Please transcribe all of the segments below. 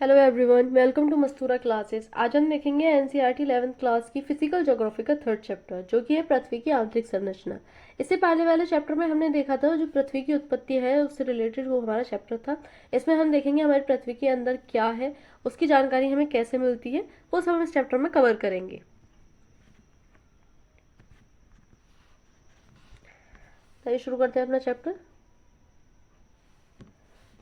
Hello everyone, welcome to Mastura classes. आज हम देखेंगे एनसीईआरटी 11th क्लास की फिजिकल ज्योग्राफी का थर्ड चैप्टर, जो कि है पृथ्वी की आंतरिक संरचना। इससे पहले वाले चैप्टर में हमने देखा था जो पृथ्वी की उत्पत्ति है उससे रिलेटेड वो हमारा चैप्टर था। इसमें हम देखेंगे हमारी पृथ्वी के अंदर क्या है, उसकी जानकारी हमें कैसे मिलती है, वो सब हम इस चैप्टर में कवर करेंगे। तो शुरू करते हैं अपना चैप्टर।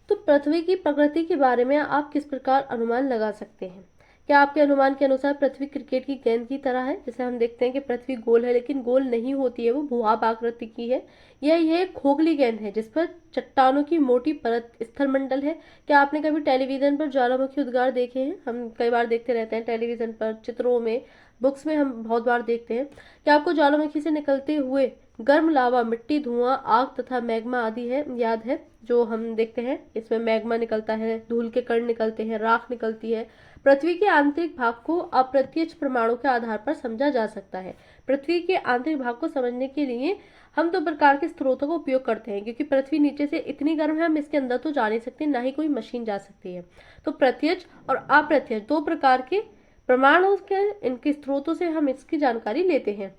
तो पृथ्वी की प्रकृति के बारे में आप किस प्रकार अनुमान लगा सकते हैं? क्या आपके अनुमान के अनुसार पृथ्वी क्रिकेट की गेंद की तरह है? जैसे हम देखते हैं कि पृथ्वी गोल है, लेकिन गोल नहीं होती है, वो भूभाग आकृति की है। यह एक खोखली गेंद है जिस पर चट्टानों की मोटी परत स्थलमंडल है। क्या आपने कभी टेलीविजन पर ज्वालामुखी उद्गार देखे हैं? हम कई बार देखते रहते हैं टेलीविजन पर, चित्रों में, बुक्स में हम बहुत बार देखते हैं। क्या आपको ज्वालामुखी से निकलते हुए गर्म लावा, मिट्टी, धुआं, आग तथा मैग्मा आदि है याद है? जो हम देखते हैं इसमें मैग्मा निकलता है, धूल के कण निकलते हैं, राख निकलती है। पृथ्वी के आंतरिक भाग को अप्रत्यक्ष प्रमाणों के आधार पर समझा जा सकता है। पृथ्वी के आंतरिक भाग को समझने के लिए हम दो प्रकार के स्रोतों का उपयोग करते हैं, क्योंकि पृथ्वी नीचे से इतनी गर्म है, हम इसके अंदर तो जा नहीं सकते, ना ही कोई मशीन जा सकती है। तो प्रत्यक्ष और अप्रत्यक्ष दो प्रकार के प्रमाणों के इनके स्रोतों से हम इसकी जानकारी लेते हैं।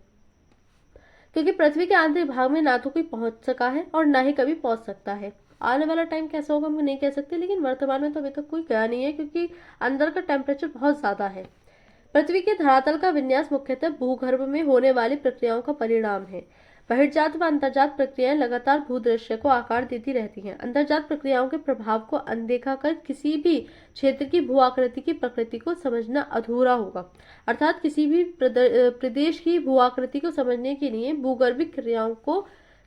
क्योंकि पृथ्वी के आंतरिक भाग में ना तो कोई पहुंच सका है और ना ही कभी पहुंच सकता है। आने वाला टाइम कैसा होगा हम नहीं कह सकते, लेकिन वर्तमान में तो अभी तक कोई गया नहीं है, क्योंकि अंदर का टेम्परेचर बहुत ज्यादा है। पृथ्वी के धरातल का विन्यास मुख्यतः भूगर्भ में होने वाली प्रक्रियाओं का परिणाम है। बहिर्जात व अंतर्जात प्रक्रियाएं लगातार भूदृश्य को आकार देती रहती हैं। अंतर्जात प्रक्रियाओं के प्रभाव को अनदेखा कर किसी भी क्षेत्र की भू आकृति की प्रकृति को समझना अधूरा होगा। अर्थात किसी भी प्रदेश की भू आकृति को समझने के लिए भूगर्भिक क्रियाओं को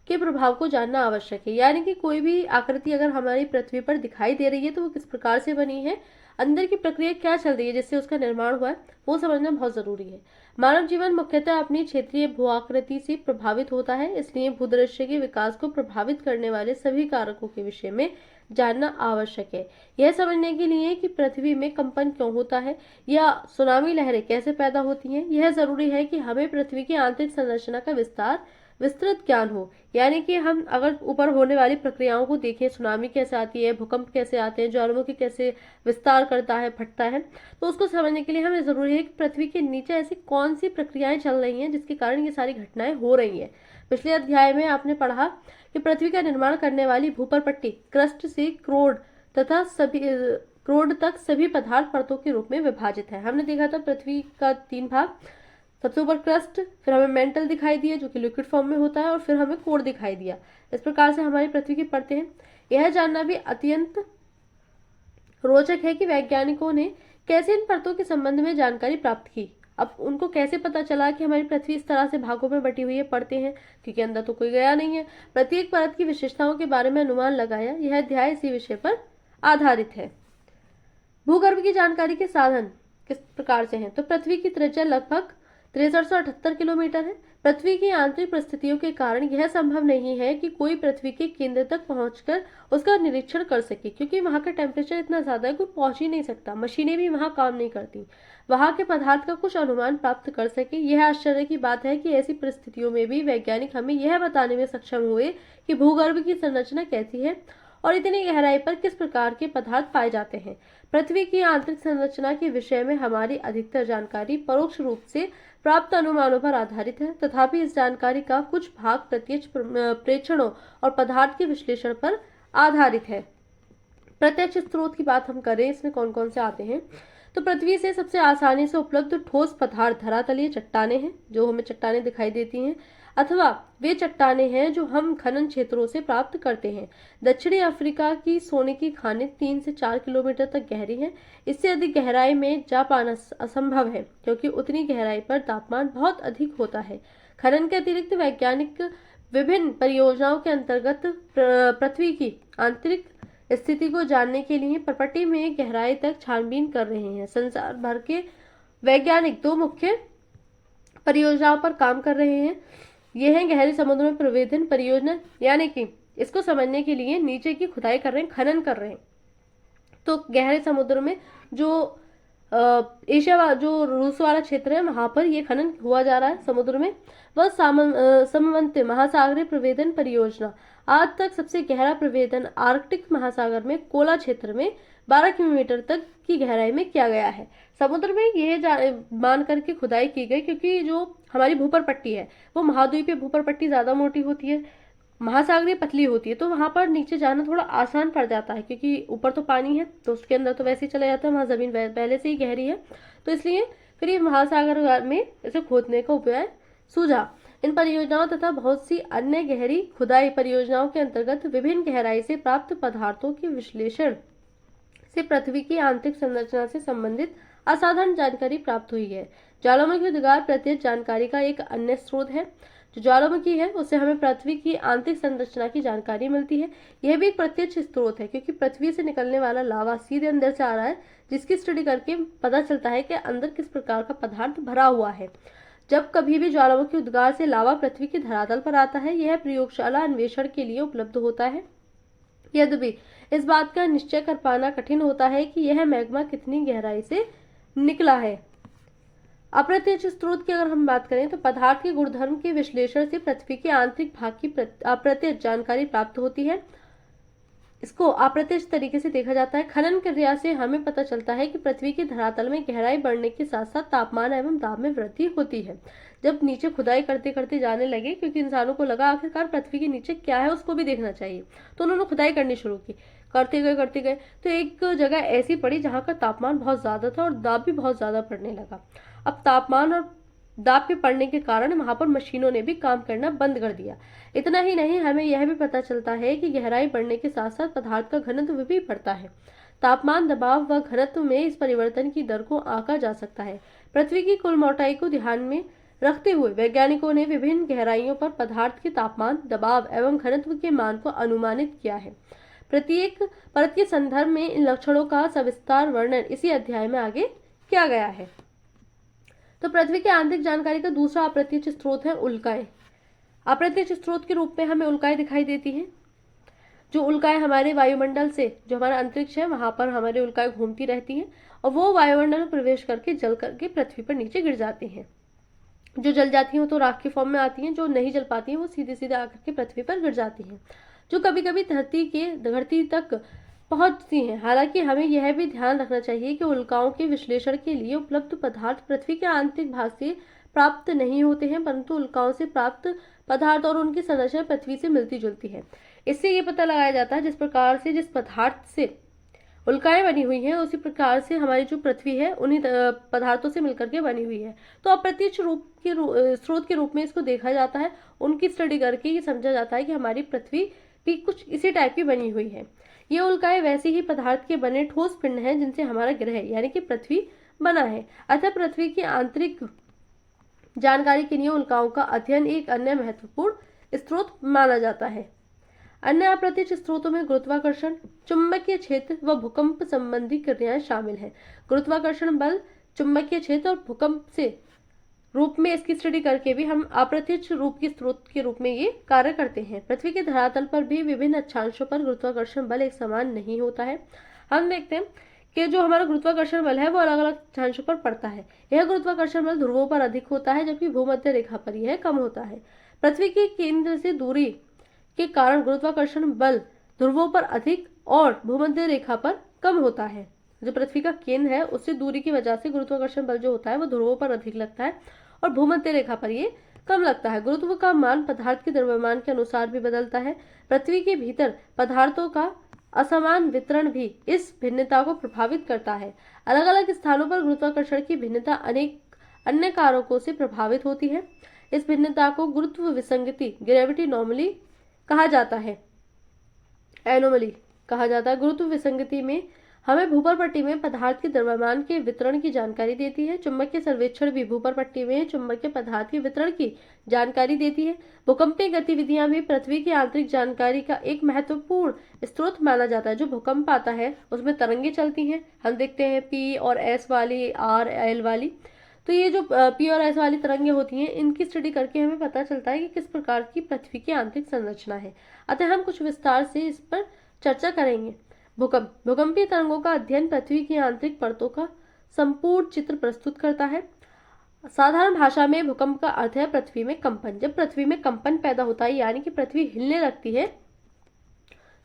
के प्रभाव को जानना आवश्यक है। यानी कि कोई भी आकृति अगर हमारी पृथ्वी पर दिखाई दे रही है तो वो किस प्रकार से बनी है, अंदर की प्रक्रिया क्या चल रही है जिससे उसका निर्माण हुआ है, वो समझना बहुत जरूरी है। मानव जीवन मुख्यतः अपनी क्षेत्रीय भू आकृति से प्रभावित होता है, इसलिए भूदृश्य के विकास को प्रभावित करने वाले सभी कारकों के विषय में जानना आवश्यक है। यह समझने के लिए कि पृथ्वी में कंपन क्यों होता है या सुनामी लहरें कैसे पैदा होती हैं, यह जरूरी है कि हमें पृथ्वी की आंतरिक संरचना का विस्तृत ज्ञान हो। यानी कि हम अगर ऊपर होने वाली प्रक्रियाओं को देखें, सुनामी कैसे आती है, भूकंप कैसे आते हैं, ज्वालामुखी कैसे विस्तार करता है, फटता है, तो उसको समझने के लिए हमें जरूरी है कि पृथ्वी के नीचे ऐसी कौन सी प्रक्रियाएं चल रही हैं जिसके कारण ये सारी घटनाएं हो रही हैं। पिछले अध्याय में आपने पढ़ा कि पृथ्वी का निर्माण करने वाली भूपर पट्टी क्रस्ट से क्रोड तक सभी पदार्थ परतों के रूप में विभाजित है। हमने देखा था पृथ्वी का 3 भाग, सबसे ऊपर क्रस्ट, फिर हमें मेंटल दिखाई दिया जो कि लिक्विड फॉर्म में होता है, और फिर हमें कोर दिखाई दिया। इस प्रकार से हमारी पृथ्वी की परतें हैं। यह जानना भी अत्यंत रोचक है कि वैज्ञानिकों ने कैसे इन परतों के संबंध में जानकारी प्राप्त की। अब उनको कैसे पता चला कि हमारी पृथ्वी इस तरह से भागों में बटी हुई है, परतें हैं, क्योंकि अंदर तो कोई गया नहीं है। प्रत्येक परत की विशेषताओं के बारे में अनुमान लगाया। यह अध्याय इसी विषय पर आधारित है। भूगर्भ की जानकारी के साधन किस प्रकार से हैं? तो पृथ्वी की त्रिज्या लगभग 6378 किलोमीटर है। पृथ्वी की आंतरिक परिस्थितियों के कारण यह संभव नहीं है कि कोई पृथ्वी के केंद्र तक पहुंचकर उसका निरीक्षण कर सके, क्योंकि वहां का टेम्परेचर इतना ज्यादा है, कोई पहुंच ही नहीं सकता, मशीनें भी वहां काम नहीं करती वहां के पदार्थ का कुछ अनुमान प्राप्त कर सके। यह आश्चर्य की बात है कि ऐसी परिस्थितियों में भी वैज्ञानिक हमें यह बताने में सक्षम हुए कि भूगर्भ की संरचना कैसी है और इतनी गहराई पर किस प्रकार के पदार्थ पाए जाते हैं। पृथ्वी की आंतरिक संरचना के विषय में हमारी अधिकतर जानकारी परोक्ष रूप से प्राप्त अनुमानों पर आधारित है, तथापि इस जानकारी का कुछ भाग प्रत्यक्ष प्रेक्षणों और पदार्थ के विश्लेषण पर आधारित है। प्रत्यक्ष स्रोत की बात हम करें, इसमें कौन कौन से आते हैं? तो पृथ्वी से सबसे आसानी से उपलब्ध ठोस पदार्थ धरातलीय चट्टानें हैं, जो हमें चट्टानें दिखाई देती हैं, अथवा वे चट्टानें हैं जो हम खनन क्षेत्रों से प्राप्त करते हैं। दक्षिणी अफ्रीका की सोने की खानें 3 से 4 किलोमीटर तक गहरी हैं। इससे अधिक गहराई में जा पाना असंभव है, क्योंकि उतनी गहराई पर तापमान बहुत अधिक होता है। खनन के अतिरिक्त वैज्ञानिक विभिन्न परियोजनाओं के अंतर्गत पृथ्वी की आंतरिक स्थिति को जानने के लिए प्रपट्टी में गहराई तक छानबीन कर रहे हैं। संसार भर के वैज्ञानिक 2 मुख्य परियोजनाओं पर काम कर रहे हैं। ये हैं गहरे समुद्र में प्रवेदन परियोजना, यानी कि इसको समझने के लिए नीचे की खुदाई कर रहे हैं, खनन कर रहे हैं। तो गहरे समुद्र में जो एशिया जो रूस वाला क्षेत्र है वहां पर ये खनन हुआ जा रहा है समुद्र में। वह समवंत महासागरीय प्रवेदन परियोजना, आज तक सबसे गहरा प्रवेदन आर्कटिक महासागर में कोला क्षेत्र में 12 किलोमीटर तक की गहराई में किया गया है। समुद्र में यह मान करके खुदाई की गई क्योंकि जो हमारी भूपर पट्टी है वो महाद्वीपीय भूपर पट्टी ज्यादा मोटी होती है, महासागरीय पतली होती है, तो वहां पर नीचे जाना थोड़ा आसान पड़ जाता है क्योंकि ऊपर तो पानी है तो उसके अंदर तो वैसे ही चला जाता है, वहां जमीन पहले से ही गहरी है, तो इसलिए फिर ये महासागर में इसे खोदने का उपाय सूझा। इन परियोजनाओं तथा बहुत सी अन्य गहरी खुदाई परियोजनाओं के अंतर्गत विभिन्न गहराई से प्राप्त पदार्थों के विश्लेषण से पृथ्वी की आंतरिक संरचना से संबंधित असाधारण जानकारी प्राप्त हुई है। ज्वालामुखी उद्गार प्रत्यक्ष जानकारी का एक अन्य स्रोत है। जो ज्वालामुखी है उससे हमें पृथ्वी की आंतरिक संरचना की जानकारी मिलती है। यह भी एक प्रत्यक्ष स्रोत है क्योंकि पृथ्वी से निकलने वाला लावा सीधे अंदर से आ रहा है, जिसकी स्टडी करके पता चलता है कि अंदर किस प्रकार का पदार्थ भरा हुआ है। जब कभी भी ज्वालामुखी उद्गार से लावा पृथ्वी की धरातल पर आता है, यह प्रयोगशाला अन्वेषण के लिए उपलब्ध होता है। यद्यपि इस बात का निश्चय कर पाना कठिन होता है कि यह मैग्मा कितनी गहराई से निकला है। अप्रत्यक्ष स्रोत की अगर हम बात करें तो पदार्थ के गुणधर्म के विश्लेषण से पृथ्वी के आंतरिक भाग की अप्रत्यक्ष जानकारी प्राप्त होती है। इसको अप्रत्यक्ष तरीके से देखा जाता है। खनन क्रिया से हमें पता चलता है कि पृथ्वी की धरातल में गहराई बढ़ने के साथ साथ तापमान एवं दाब में वृद्धि होती है। जब नीचे खुदाई करते करते जाने लगे, क्योंकि इंसानों को लगा आखिरकार पृथ्वी के नीचे क्या है उसको भी देखना चाहिए, तो उन्होंने खुदाई करनी शुरू की। करते गए तो एक जगह ऐसी पड़ी जहाँ का तापमान बहुत ज्यादा था और दाब भी बहुत ज्यादा पड़ने लगा। अब तापमान और दाब के पड़ने के कारण वहां पर मशीनों ने भी काम करना बंद कर दिया। इतना ही नहीं, हमें यह भी पता चलता है कि गहराई बढ़ने के साथ साथ पदार्थ का घनत्व भी बढ़ता है। तापमान, दबाव व घनत्व में इस परिवर्तन की दर को आंका जा सकता है। पृथ्वी की कुल मोटाई को ध्यान में रखते हुए वैज्ञानिकों ने विभिन्न गहराइयों पर पदार्थ के तापमान, दबाव एवं घनत्व के मान को अनुमानित किया है। प्रत्येक परत के संदर्भ में इन लक्षणों का सविस्तार वर्णन इसी अध्याय में आगे किया गया है। तो पृथ्वी की आंतरिक जानकारी का दूसरा अप्रत्यक्ष स्रोत है उल्काएं। अप्रत्यक्ष स्रोत के रूप में हमें उल्काएं दिखाई देती हैं। जो उल्काएं हमारे वायुमंडल से, जो हमारा अंतरिक्ष है वहां पर हमारे उल्काएं घूमती रहती हैं और वो वायुमंडल में प्रवेश करके जल करके पृथ्वी पर नीचे गिर जाती हैं। जो जल जाती हैं तो राख के फॉर्म में आती हैं, जो नहीं जल पाती हैं वो सीधे सीधे आकर के पृथ्वी पर गिर जाती हैं, जो कभी कभी धरती तक पहुंचती हैं। हालांकि हमें यह भी ध्यान रखना चाहिए कि उल्काओं के विश्लेषण के लिए उपलब्ध पदार्थ पृथ्वी के आंतरिक भाग से प्राप्त नहीं होते हैं, परंतु उल्काओं से प्राप्त पदार्थ और उनकी संरचना पृथ्वी से मिलती जुलती है। इससे ये पता लगाया जाता है जिस प्रकार से जिस पदार्थ से उल्काएं बनी हुई हैं उसी प्रकार से हमारी जो पृथ्वी है उन्हीं पदार्थों से मिलकर के बनी हुई है। तो अप्रत्यक्ष स्रोत के रूप में इसको देखा जाता है। उनकी स्टडी करके ये समझा जाता है कि हमारी पृथ्वी भी कुछ इसी टाइप की बनी हुई है। ये उल्काएं वैसे ही पदार्थ के बने ठोस पिंड हैं जिनसे हमारा ग्रह यानी कि पृथ्वी बना है। अतः पृथ्वी की आंतरिक जानकारी के लिए उल्काओं का अध्ययन एक अन्य महत्वपूर्ण स्रोत माना जाता है। अन्य अप्रत्यक्ष स्रोतों में गुरुत्वाकर्षण, चुंबकीय क्षेत्र व भूकंप संबंधी क्रियाएं शामिल हैं। गुरुत्वाकर्षण बल, चुंबकीय क्षेत्र और भूकंप से रूप में इसकी स्टडी करके भी हम अप्रत्यक्ष रूप के स्रोत के रूप में ये कार्य करते हैं। पृथ्वी के धरातल पर भी विभिन्न अक्षांशों पर गुरुत्वाकर्षण बल एक समान नहीं होता है। हम देखते हैं कि जो हमारा गुरुत्वाकर्षण बल है वो अलग अलग अक्षांशों पर पड़ता है। यह गुरुत्वाकर्षण बल ध्रुवों पर अधिक होता है जबकि भूमध्य रेखा पर यह कम होता है। पृथ्वी के केंद्र से दूरी के कारण गुरुत्वाकर्षण बल ध्रुवों पर अधिक और भूमध्य रेखा पर कम होता है। जो पृथ्वी का केंद्र है उससे दूरी की वजह से गुरुत्वाकर्षण बल जो होता है वो ध्रुवों पर अधिक लगता है और भूमध्य रेखा पर ये कम लगता है। गुरुत्व का मान पदार्थ के द्रव्यमान के अनुसार भी बदलता है। पृथ्वी के भीतर पदार्थों का असमान वितरण भी इस भिन्नता को प्रभावित करता है। अलग अलग स्थानों पर गुरुत्वाकर्षण की भिन्नता अनेक अन्य कारकों से प्रभावित होती है। इस भिन्नता को गुरुत्व विसंगति, ग्रेविटी नॉर्मली कहा जाता है, एनोमली कहा जाता है। गुरुत्व विसंगति में हमें भूपर पट्टी में पदार्थ के द्रव्यमान के वितरण की जानकारी देती है। चुंबकीय सर्वेक्षण भी भूपर पट्टी में चुंबकीय पदार्थ के वितरण की जानकारी देती है। भूकंपीय गतिविधियां भी पृथ्वी की आंतरिक जानकारी का एक महत्वपूर्ण स्रोत माना जाता है। जो भूकंप आता है उसमें तरंगे चलती हैं, हम देखते हैं पी और एस वाली, आर एल वाली। तो ये जो पी और एस वाली तरंगे होती हैं इनकी स्टडी करके हमें पता चलता है कि किस प्रकार की पृथ्वी की आंतरिक संरचना है। अतः हम कुछ विस्तार से इस पर चर्चा करेंगे। भूकंपीय तरंगों का अध्ययन पृथ्वी की आंतरिक परतों का संपूर्ण चित्र प्रस्तुत करता है। साधारण भाषा में भूकंप का अर्थ है पृथ्वी में कंपन। जब पृथ्वी में कंपन पैदा होता है यानी कि पृथ्वी हिलने लगती है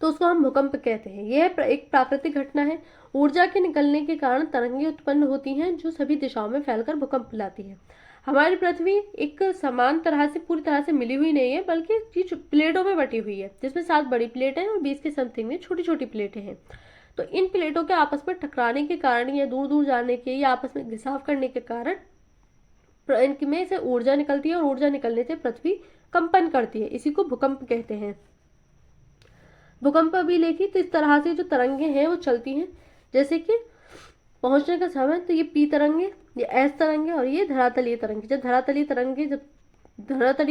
तो उसको हम भूकंप कहते हैं। यह एक प्राकृतिक घटना है। ऊर्जा के निकलने के कारण तरंगें उत्पन्न होती हैं जो सभी दिशाओं में फैलकर भूकंप लाती है। हमारी पृथ्वी एक समान तरह से पूरी तरह से मिली हुई नहीं है, बल्कि प्लेटों में बटी हुई है, जिसमें 7 बड़ी प्लेटें हैं और 20 के समथिंग में छोटी छोटी प्लेटें हैं। तो इन प्लेटों के आपस में टकराने के कारण या दूर दूर जाने के या आपस में घिसाव करने के कारण इनमें से ऊर्जा निकलती है और ऊर्जा निकलने से पृथ्वी कंपन करती है। इसी को भूकंप कहते हैं। भूकंप अभिलेखी तो इस तरह से जो तरंगे हैं वो चलती हैं, जैसे कि पहुंचने का समय, तो ये पी तरंगे, ये एस तरंगे और ये धरातलीय तरंगे। जब धरातलीय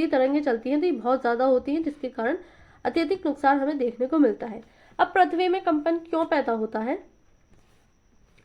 तरंगे चलती हैं तो ये बहुत ज्यादा होती हैं, जिसके कारण अत्यधिक नुकसान हमें देखने को मिलता है। अब पृथ्वी में कंपन क्यों पैदा होता है?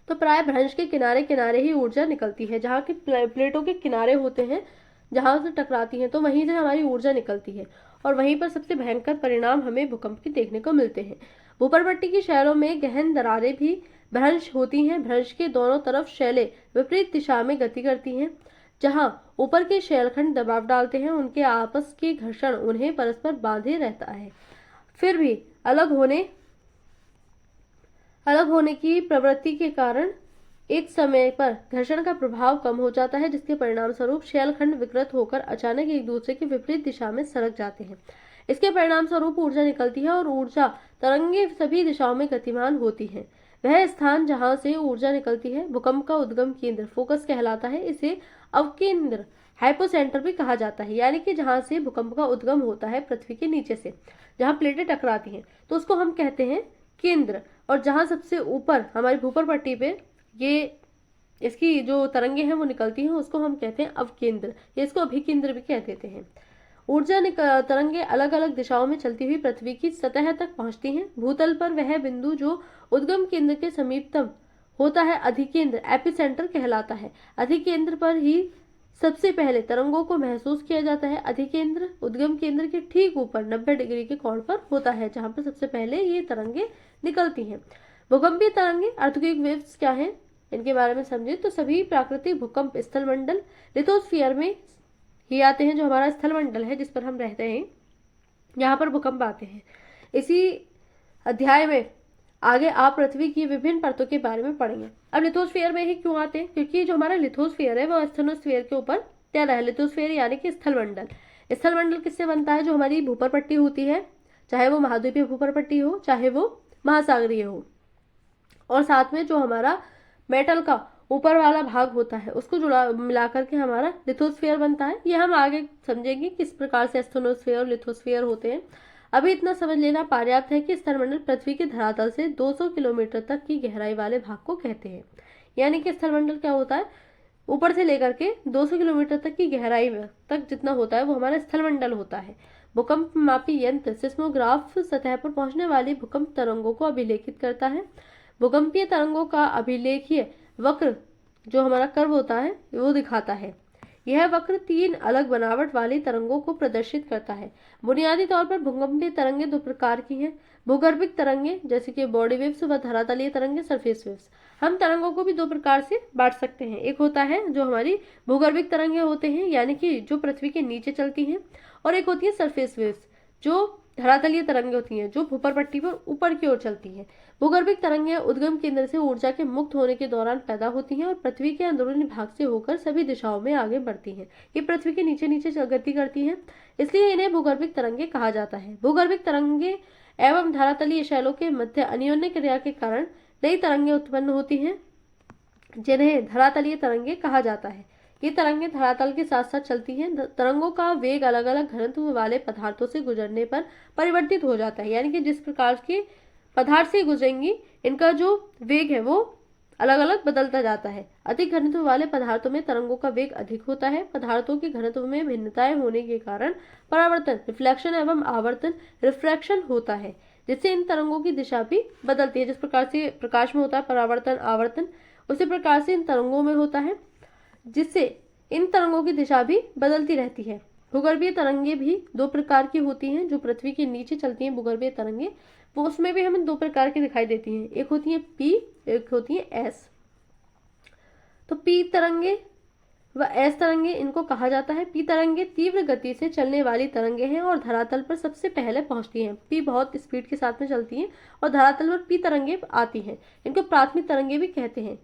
तो प्राय भ्रंश के किनारे किनारे ही ऊर्जा निकलती है। जहाँ की प्लेटों के किनारे होते हैं, जहां से टकराती हैं, तो वहीं से हमारी ऊर्जा निकलती है और वहीं पर सबसे भयंकर परिणाम हमें भूकंप के देखने को मिलते हैं। भूपर्पट्टी की शैलों में गहन दरारें भी भ्रंश होती हैं। भ्रंश के दोनों तरफ शैलें विपरीत दिशा में गति करती हैं। जहां ऊपर के शैलखंड दबाव डालते हैं, उनके आपस के घर्षण उन्हें परस्पर बांधे रहता है। फिर भी अलग होने की प्रवृत्ति के कारण एक समय पर घर्षण का प्रभाव कम हो जाता है, जिसके परिणाम स्वरूप शैलखंड विकृत होकर अचानक एक दूसरे के विपरीत दिशा में सरक जाते हैं। इसके परिणाम स्वरूप ऊर्जा निकलती है और ऊर्जा तरंगे सभी दिशाओं में गतिमान होती हैं। वह स्थान जहां से ऊर्जा निकलती है भूकंप का उद्गम केंद्र फोकस कहलाता है। इसे अवकेंद्र हाइपोसेंटर भी कहा जाता है, यानी कि जहां से भूकंप का उद्गम होता है पृथ्वी के नीचे से, जहां प्लेटें टकराती हैं, तो उसको हम कहते हैं केंद्र। और जहां सबसे ऊपर हमारी भूपर्पट्टी पे ये इसकी जो तरंगे हैं वो निकलती हैं, उसको हम कहते हैं अवकेंद्र, या इसको अभिकेंद्र भी कह देते हैं। ऊर्जा तरंगे अलग अलग दिशाओं में चलती हुई पृथ्वी की सतह तक पहुंचती हैं। भूतल पर वह बिंदु जो उद्गम केंद्र के समीपतम होता है अधिकेंद्र एपिसेंटर कहलाता है। अधिकेंद्र पर ही सबसे पहले तरंगों को महसूस किया जाता है। अधिकेंद्र उद्गम केंद्र के ठीक ऊपर 90 डिग्री के कोण पर होता है, जहां पर सबसे पहले ये तरंगे निकलती हैं। भूकंपीय तरंगे अर्थक्वेक वेव्स क्या हैं, इनके बारे में समझे तो सभी प्राकृतिक भूकंप स्थल मंडल लिथोस्फीयर में ही आते हैं, जो हमारा स्थल मंडल है जिस पर हम रहते हैं, यहाँ पर भूकंप आते हैं। इसी अध्याय में आगे आप पृथ्वी की विभिन्न परतों के बारे में पढ़ेंगे। अब लिथोस्फीयर में ही क्यों आते हैं? क्योंकि जो हमारा लिथोस्फीयर है वो स्थेनोस्फीयर के ऊपर तैरा है। लिथोस्फीयर यानी कि स्थल मंडल। स्थल मंडल किससे बनता है? जो हमारी भूपर्पट्टी होती है, चाहे वो महाद्वीपीय भूपर्पट्टी हो चाहे वो महासागरीय हो, और साथ में जो हमारा मेटल का ऊपर वाला भाग होता है उसको मिलाकर के हमारा लिथोस्फीयर बनता है। ये हम आगे समझेंगे किस प्रकार से स्थेनोस्फीयर और लिथोस्फीयर होते हैं। अभी इतना समझ लेना पर्याप्त है कि स्थलमंडल पृथ्वी के धरातल से 200 किलोमीटर तक की गहराई वाले भाग को कहते हैं। यानी कि स्थलमंडल क्या होता है? ऊपर से लेकर के 200 किलोमीटर तक की गहराई तक जितना होता है वो हमारा स्थलमंडल होता है। भूकंप मापी यंत्र सिस्मोग्राफ सतह पर पहुंचने वाली भूकंप तरंगों को अभिलेखित करता है। भूकंपीय तरंगों का अभिलेखीय वक्र जो हमारा कर्व होता है वो दिखाता है। यह वक्र 3 अलग बनावट वाली तरंगों को प्रदर्शित करता है। बुनियादी तौर पर भूकंपीय तरंगे 2 प्रकार की हैं। भूगर्भिक तरंगे जैसे कि बॉडी वेव्स व धरातलीय तरंगे सरफेस वेव्स। हम तरंगों को भी 2 प्रकार से बांट सकते हैं। एक होता है जो हमारी भूगर्भिक तरंगे होते हैं, यानी कि जो पृथ्वी के नीचे चलती हैं, और एक होती है सरफेस वेव्स जो धरातलीय तरंगे होती हैं, जो भूपर्पट्टी पर ऊपर की ओर चलती हैं। भूगर्भिक तरंगें उद्गम केंद्र से ऊर्जा के मुक्त होने के दौरान पैदा होती हैं और पृथ्वी के अंदरूनी भाग से होकर सभी दिशाओं में आगे बढ़ती हैं। ये पृथ्वी के नीचे नीचे गति करती हैं, इसलिए इन्हें भूगर्भिक तरंगे कहा जाता है। भूगर्भिक तरंगे एवं धरातलीय शैलों के मध्य अन्योन्य क्रिया के कारण नई तरंगे उत्पन्न होती हैं, जिन्हें धरातलीय तरंगे कहा जाता है। ये तरंगे धरातल के साथ साथ चलती हैं। तरंगों का वेग अलग अलग घनत्व वाले पदार्थों से गुजरने पर परिवर्तित हो जाता है, यानी कि जिस प्रकार के पदार्थ से गुजरेंगी इनका जो वेग है वो अलग अलग बदलता जाता है। अधिक घनत्व वाले पदार्थों में तरंगों का वेग अधिक होता है। पदार्थों के घनत्व में भिन्नताएं होने के कारण परावर्तन रिफ्लेक्शन एवं आवर्तन रिफ्रैक्शन होता है, जिससे इन तरंगों की दिशा भी बदलती है। जिस प्रकार से प्रकाश में होता है परावर्तन आवर्तन, उसी प्रकार से इन तरंगों में होता है, जिससे इन तरंगों की दिशा भी बदलती रहती है। भूगर्भीय तरंगे भी 2 प्रकार की होती हैं। जो पृथ्वी के नीचे चलती हैं भूगर्भीय तरंगे, वो उसमें भी हमें 2 प्रकार की दिखाई देती हैं। एक होती है पी, एक होती है एस। तो पी तरंगे व एस तरंगे इनको कहा जाता है। पी तरंगे तीव्र गति से चलने वाली तरंगे हैं और धरातल पर सबसे पहले पहुंचती हैं। पी बहुत स्पीड के साथ में चलती हैं और धरातल पर पी तरंगे आती हैं। इनको प्राथमिक तरंगे भी कहते हैं।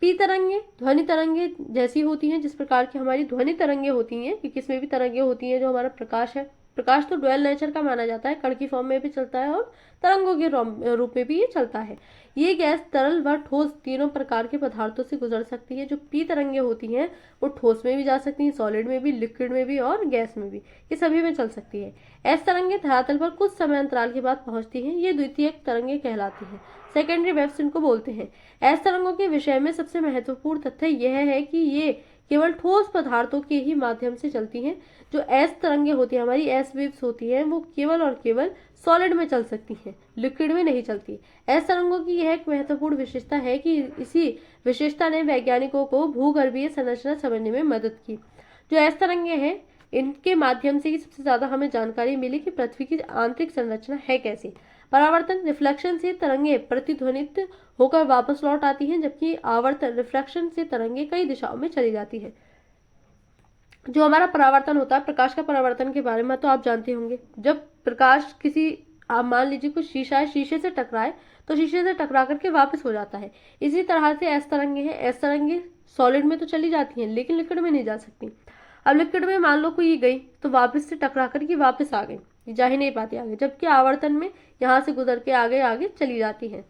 पी तरंगे ध्वनि तरंगे जैसी होती हैं जिस प्रकार की हमारी ध्वनि तरंगे होती हैं, क्योंकि इसमें भी तरंगे होती हैं। जो हमारा प्रकाश है, प्रकाश तो ड्वेल नेचर का माना जाता है, कण की फॉर्म में भी चलता है और तरंगों के रूप में भी ये चलता है। ये गैस तरल व ठोस तीनों प्रकार के पदार्थों से गुजर सकती है। जो पी तरंगे होती हैं वो ठोस में भी जा सकती हैं, सॉलिड में भी, लिक्विड में भी और गैस में भी, ये सभी में चल सकती है। एस तरंगे धरातल पर कुछ समय अंतराल के बाद पहुंचती हैं। ये द्वितीयक तरंगे कहलाती हैं, सेकेंडरी वेव्स इनको बोलते हैं। एस तरंगों के विषय में सबसे महत्वपूर्ण तथ्य यह है कि ये केवल ठोस पदार्थों के ही माध्यम से चलती हैं। जो एस तरंगे होती है, हमारी एस वेव्स होती हैं, वो केवल और केवल सॉलिड में चल सकती हैं, लिक्विड में नहीं चलती। एस तरंगों की यह एक महत्वपूर्ण विशेषता है कि इसी विशेषता ने वैज्ञानिकों को भूगर्भीय संरचना समझने में मदद की। जो एस तरंगे हैं इनके माध्यम से ही सबसे ज्यादा हमें जानकारी मिली कि पृथ्वी की आंतरिक संरचना है कैसी। परावर्तन रिफ्लेक्शन से तरंगे प्रतिध्वनित होकर वापस लौट आती हैं, जबकि आवर्तन रिफ्लेक्शन से तरंगे कई दिशाओं में चली जाती है। जो हमारा परावर्तन होता है, प्रकाश का परावर्तन के बारे में तो आप जानते होंगे। जब प्रकाश किसी, आप मान लीजिए कुछ शीशा है, शीशे से टकराए तो शीशे से टकरा करके वापस हो जाता है। इसी तरह से एस तरंगे हैं। एस तरंगे सॉलिड में तो चली जाती हैं लेकिन लिक्विड में नहीं जा सकती। अब लिक्विड में मान लो कोई गई तो वापस से टकरा करके वापस आ गई, जा ही नहीं पाती आगे, जबकि आवर्तन में यहाँ से गुजर के आगे आगे चली जाती है।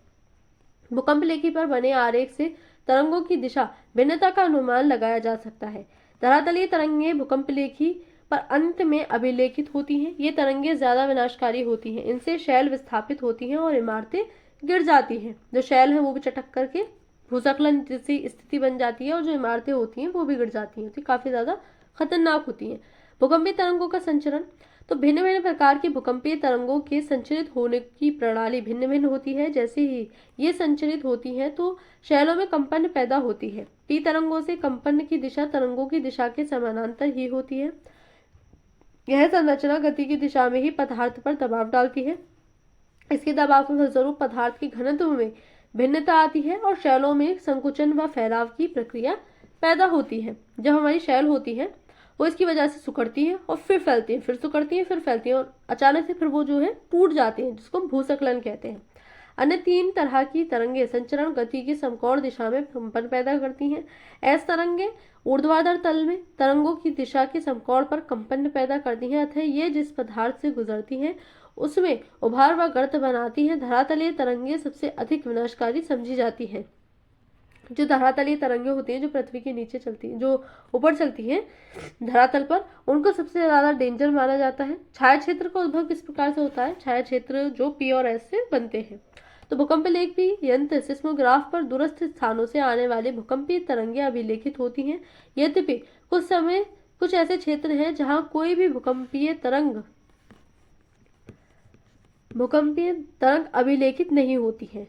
भूकंप लेखी पर बने आरेख से तरंगों की दिशा भिन्नता का अनुमान लगाया जा सकता है। धरातलीय तरंगे भूकंप लेखी पर अंत में अभिलेखित होती हैं। ये तरंगे ज्यादा विनाशकारी होती हैं। इनसे शैल विस्थापित होती हैं और इमारतें गिर जाती हैं। जो शैल है वो भी चटक करके भूस्खलन जैसी स्थिति बन जाती है और जो इमारतें होती हैं वो भी गिर जाती हैं, तो काफी ज्यादा खतरनाक होती हैं। भूकंपीय तरंगों का संचरण, तो भिन्न भिन्न प्रकार की भूकंपीय तरंगों के संचरित होने की प्रणाली भिन्न भिन्न होती है। जैसे ही ये संचरित होती हैं तो शैलों में कंपन पैदा होती है। पी तरंगों से कंपन की दिशा तरंगों की दिशा के समानांतर ही होती है। यह संरचना गति की दिशा में ही पदार्थ पर दबाव डालती है। इसके दबाव के फलस्वरूप पदार्थ के घनत्व में भिन्नता आती है और शैलों में संकुचन व फैलाव की प्रक्रिया पैदा होती है। जब हमारी शैल होती है वो इसकी वजह से सिकुड़ती है और फिर फैलती है, फिर सिकुड़ती है, फिर फैलती है और अचानक से फिर वो जो है टूट जाते हैं, जिसको हम भूस्खलन कहते हैं। अन्य तीन तरह की तरंगे संचरण गति की समकोण दिशा में कंपन पैदा करती हैं। एस तरंगे ऊर्ध्वाधर तल में तरंगों की दिशा के समकोण पर कंपन पैदा करती हैं, अतः ये जिस पदार्थ से गुजरती हैं उसमें उभार व गर्त बनाती हैं। धरातलीय तरंगे सबसे अधिक विनाशकारी समझी जाती है। जो धरातलीय तरंगे होती हैं, जो पृथ्वी के नीचे चलती हैं, जो ऊपर चलती हैं धरातल पर, उनको सबसे ज्यादा डेंजर माना जाता है। छाया क्षेत्र का उद्भव किस प्रकार से होता है? छाया क्षेत्र जो पी और एस से बनते हैं। तो भूकंप लेखी यंत्र सिस्मोग्राफ पर दूरस्थ स्थानों से आने वाली भूकंपीय तरंगे अभिलेखित होती हैं। यद्यपि कुछ ऐसे क्षेत्र हैं जहां कोई भी भूकंपीय तरंग अभिलेखित नहीं होती है,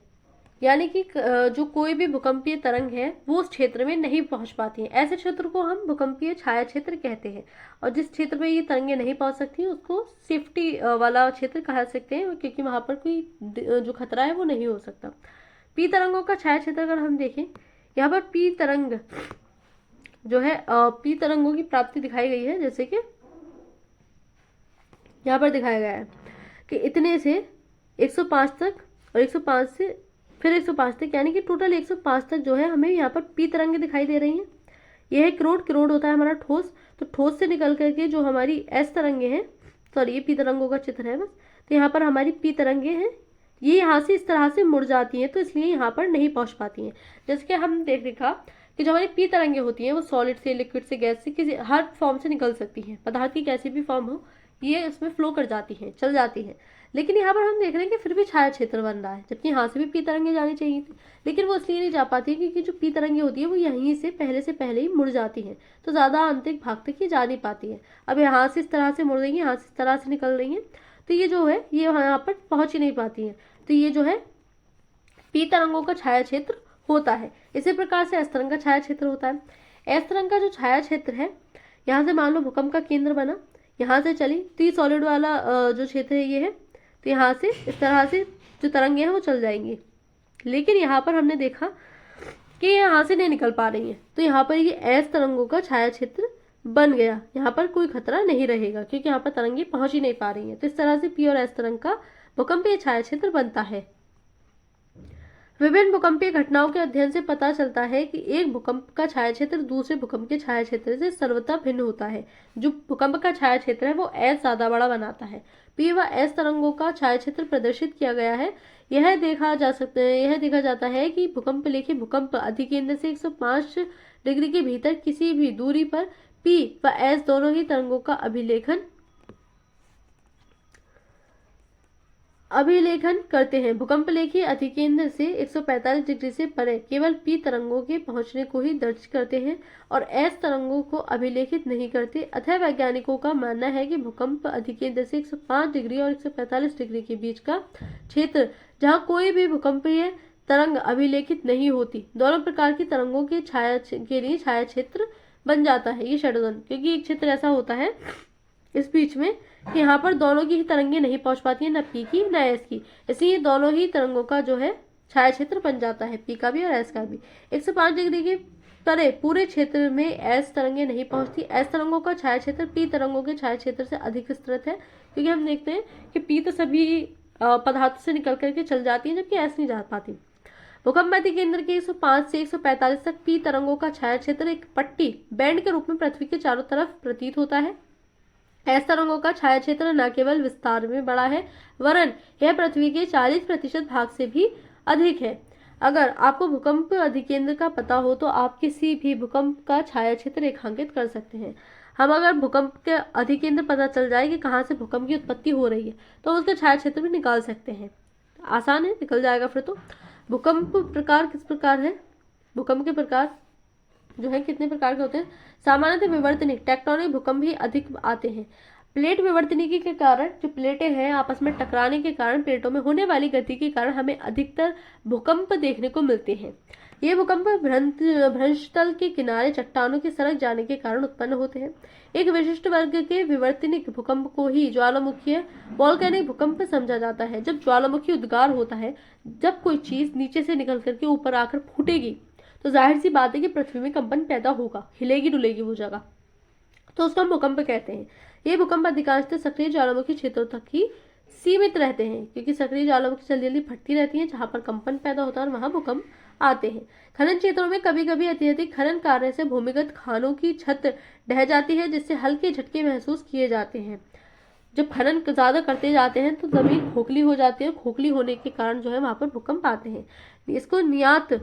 यानी कि जो कोई भी भूकंपीय तरंग है वो उस क्षेत्र में नहीं पहुंच पाती है। ऐसे क्षेत्र को हम भूकंपीय छाया क्षेत्र कहते हैं। और जिस क्षेत्र में ये तरंगे नहीं पहुंच सकती उसको सेफ्टी वाला क्षेत्र कह सकते हैं, क्योंकि वहां पर कोई जो खतरा है वो नहीं हो सकता। पी तरंगों का छाया क्षेत्र अगर हम देखें, यहाँ पर पी तरंग जो है, पी तरंगों की प्राप्ति दिखाई गई है। जैसे कि यहाँ पर दिखाया गया है कि इतने से 105 तक और 105 से फिर 105 तक, यानी कि टोटल 105 तक जो है हमें यहाँ पर पी तरंगे दिखाई दे रही हैं। यह है क्रोड होता है हमारा ठोस, तो ठोस से निकल करके जो हमारी एस तरंगे हैं, सॉरी ये पी तरंगों का चित्र है बस, तो यहाँ पर हमारी पी तरंगे हैं, ये यहाँ से इस तरह से मुड़ जाती हैं, तो इसलिए यहाँ पर नहीं पहुँच पाती हैं। जैसे कि हम देखा कि जो हमारी पी तरंगे होती हैं वो सॉलिड से, लिक्विड से, गैस से, किसी हर फॉर्म से निकल सकती हैं। पदार्थ की कैसी भी फॉर्म हो ये उसमें फ्लो कर जाती हैं, चल जाती हैं। लेकिन यहाँ पर हम देख रहे हैं कि फिर भी छाया क्षेत्र बन रहा है, जबकि यहाँ से भी पी तरंगे जानी चाहिए थी, लेकिन वो इसलिए नहीं जा पाती क्योंकि जो पी तरंगे होती है वो यहीं से पहले ही मुड़ जाती हैं, तो ज़्यादा आंतरिक भाग तक ही जा नहीं पाती है। अब यहाँ से इस तरह से मुड़ रही है, यहाँ से इस तरह से निकल रही है, तो ये जो है ये यहाँ पर पहुँच ही नहीं पाती है। तो ये जो है पी तरंगों का छाया क्षेत्र होता है। इसी प्रकार से एस तरंग का छाया क्षेत्र होता है। एस तरंग का जो छाया क्षेत्र है, यहाँ से मान लो भूकंप का केंद्र बना, यहाँ से चली, तो ये सॉलिड वाला जो क्षेत्र है ये है, तो यहाँ से इस तरह से जो तरंगे हैं वो चल जाएंगी। लेकिन यहाँ पर हमने देखा कि ये यहाँ से नहीं निकल पा रही हैं, तो यहाँ पर ये एस तरंगों का छाया क्षेत्र बन गया। यहाँ पर कोई खतरा नहीं रहेगा क्योंकि यहाँ पर तरंगे पहुंच ही नहीं पा रही हैं। तो इस तरह से पी और एस तरंग का भूकंपीय छाया क्षेत्र बनता है। विभिन्न भूकंपीय घटनाओं के अध्ययन से पता चलता है कि एक भूकंप का छाया क्षेत्र दूसरे भूकंप के छाया क्षेत्र से सर्वथा भिन्न होता है। जो भूकंप का छाया क्षेत्र है वो एस ज्यादा बड़ा बनाता है। पी व एस तरंगों का छाया क्षेत्र प्रदर्शित किया गया है। यह देखा जाता है कि भूकंप अधिकेंद्र से 105 डिग्री के भीतर किसी भी दूरी पर पी व एस दोनों ही तरंगों का अभिलेखन करते हैं। भूकंप लेखी अधिकेंद्र से 145 डिग्री से परे केवल पी तरंगों के पहुंचने को ही दर्ज करते हैं और एस तरंगों को अभिलेखित नहीं करते। अतः वैज्ञानिकों का मानना है कि भूकंप अधिकेंद्र से 105 डिग्री और 145 डिग्री के बीच का क्षेत्र, जहां कोई भी भूकंपीय तरंग अभिलेखित नहीं होती, दोनों प्रकार की तरंगों के लिए छाया क्षेत्र बन जाता है। ये षड्दन, क्योंकि एक क्षेत्र ऐसा होता है इस बीच में कि यहाँ पर दोनों की ही तरंगे नहीं पहुंच पाती है, न पी की न एस की, इसलिए दोनों ही तरंगों का जो है छाया क्षेत्र बन जाता है, पी का भी और एस का भी। 105 डिग्री के परे पूरे क्षेत्र में एस तरंगे नहीं पहुंचती। एस तरंगों का छाया क्षेत्र पी तरंगों के छाया क्षेत्र से अधिक विस्तृत है, क्योंकि हम देखते हैं कि पी तो सभी पदार्थों से निकल करके चल जाती है, जबकि एस नहीं जा पाती। भूकंप केंद्र के 105 से 145 तक पी तरंगों का छाया क्षेत्र एक पट्टी बैंड के रूप में पृथ्वी के चारों तरफ प्रतीत होता है। एस तरंगों का छाया क्षेत्र न केवल विस्तार में बड़ा है, वरन यह पृथ्वी के 40% भाग से भी अधिक है। अगर आपको भूकंप अधिकेंद्र का पता हो तो आप किसी भी भूकंप का छाया क्षेत्र रेखांकित कर सकते हैं। हम अगर भूकंप के अधिकेंद्र पता चल जाए कि कहाँ से भूकंप की उत्पत्ति हो रही है तो उसका छाया क्षेत्र भी निकाल सकते हैं। आसान है, निकल जाएगा फिर तो। भूकंप प्रकार किस प्रकार है? भूकंप के प्रकार जो है कितने प्रकार के होते हैं? सामान्यतः विवर्तनिक टेक्टोनिक भूकंप ही अधिक आते हैं। प्लेट विवर्तनिकी के कारण जो प्लेटें हैं आपस में टकराने के कारण प्लेटों में होने वाली गति के कारण हमें अधिकतर भूकंप देखने को मिलते हैं। ये भूकंप भ्रंश तल के किनारे चट्टानों के सरक जाने के कारण उत्पन्न होते हैं। एक विशिष्ट वर्ग के विवर्तनिक भूकंप को ही ज्वालामुखीय वोल्केनिक भूकंप समझा जाता है। जब ज्वालामुखी उद्गार होता है, जब कोई चीज नीचे से निकल करके ऊपर आकर फूटेगी तो जाहिर सी बात है कि पृथ्वी में कंपन पैदा होगा, हिलेगी डुलेगी वो जगह, तो उसको हम भूकंप कहते हैं। ये भूकंप अधिकांशतः सक्रिय ज्वालामुखी क्षेत्रों तक ही सीमित रहते हैं, क्योंकि सक्रिय ज्वालामुखी जल्दी जल्दी फटती रहती हैं, जहां पर कंपन पैदा होता है और वहां भूकंप आते हैं। खनन क्षेत्रों में कभी कभी अत्यधिक खनन कार्य से भूमिगत खानों की छत ढह जाती है, जिससे हल्के झटके महसूस किए जाते हैं। जब खनन ज्यादा करते जाते हैं तो जमीन खोखली हो जाती है, खोखली होने के कारण जो है वहां पर भूकंप आते हैं। इसको नियात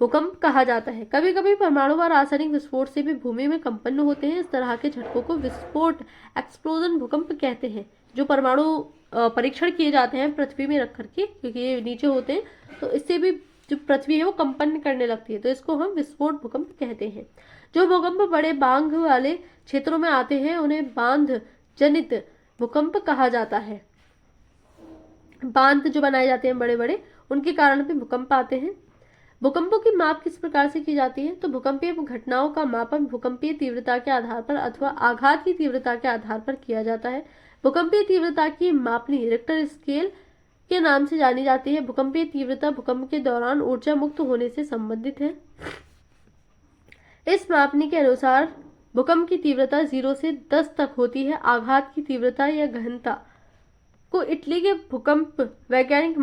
भूकंप कहा जाता है। कभी कभी परमाणु व रासायनिक विस्फोट से भी भूमि में कंपन होते हैं। इस तरह के झटकों को विस्फोट एक्सप्लोजन भूकंप कहते हैं। जो परमाणु परीक्षण किए जाते हैं पृथ्वी में रख करके, क्योंकि ये नीचे होते हैं, तो इससे भी जो पृथ्वी है वो कंपन करने लगती है, तो इसको हम विस्फोट भूकंप कहते हैं। जो भूकंप बड़े बांध वाले क्षेत्रों में आते हैं उन्हें बांध जनित भूकंप कहा जाता है। बांध जो बनाए जाते हैं बड़े बड़े, उनके कारण भी भूकंप आते हैं। भूकंपों की माप किस प्रकार से की जाती है? तो भूकंपीय घटनाओं का मापन भूकंपीय तीव्रता के आधार पर अथवा आघात की तीव्रता के आधार पर किया जाता है। भूकंपीय तीव्रता की मापनी रिक्टर स्केल के नाम से जानी जाती है। भूकंपीय तीव्रता भूकंप के दौरान ऊर्जा मुक्त होने से संबंधित है। इस मापनी के अनुसार भूकंप की तीव्रता 0 से 10 तक होती है। आघात की तीव्रता या गहनता को इटली के भूकंप वैज्ञानिक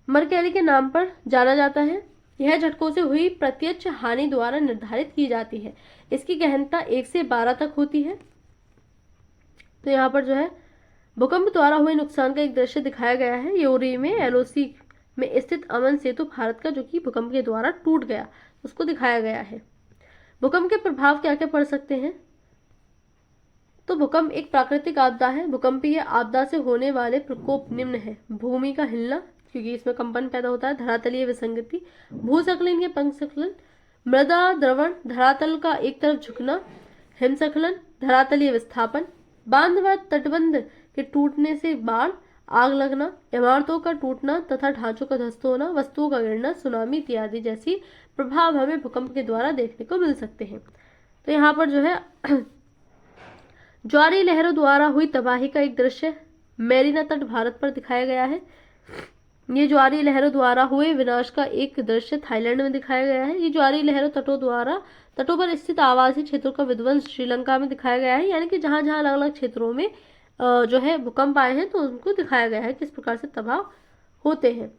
मरकैली के नाम पर जाना जाता है। यह झटकों से हुई प्रत्यक्ष हानि द्वारा निर्धारित की जाती है। इसकी गहनता 1 से 12 तक होती है। तो यहाँ पर जो है भूकंप द्वारा हुए नुकसान का एक दृश्य दिखाया गया है। योरी में एलओसी में स्थित अमन सेतु भारत का, जो कि भूकंप के द्वारा टूट गया, उसको दिखाया गया है। भूकंप के प्रभाव क्या क्या पड़ सकते हैं? तो भूकंप एक प्राकृतिक आपदा है। भूकंपीय आपदा से होने वाले प्रकोप निम्न है। भूमि का हिलना, क्योंकि इसमें कंपन पैदा होता है। धरातलीय विसंगति, भूस्खलन या पंखस्खलन, मृदा द्रवण, धरातल का एक तरफ झुकना, हिमस्खलन, धरातलीय विस्थापन, बांध व तटबंध के टूटने से बाढ़, आग लगना, इमारतों का टूटना तथा ढांचों का ध्वस्त होना, वस्तुओं का गिरना, सुनामी इत्यादि जैसी प्रभाव हमें भूकंप के द्वारा देखने को मिल सकते हैं। तो यहाँ पर जो है ज्वारी लहरों द्वारा हुई तबाही का एक दृश्य मेरीना तट भारत पर दिखाया गया है। ये ज्वारीय लहरों द्वारा हुए विनाश का एक दृश्य थाईलैंड में दिखाया गया है। ये ज्वारीय लहरों तटों पर स्थित आवासीय क्षेत्रों का विध्वंस श्रीलंका में दिखाया गया है, यानी कि जहां जहां अलग अलग क्षेत्रों में जो है भूकंप आए हैं तो उनको दिखाया गया है किस प्रकार से तबाह होते हैं।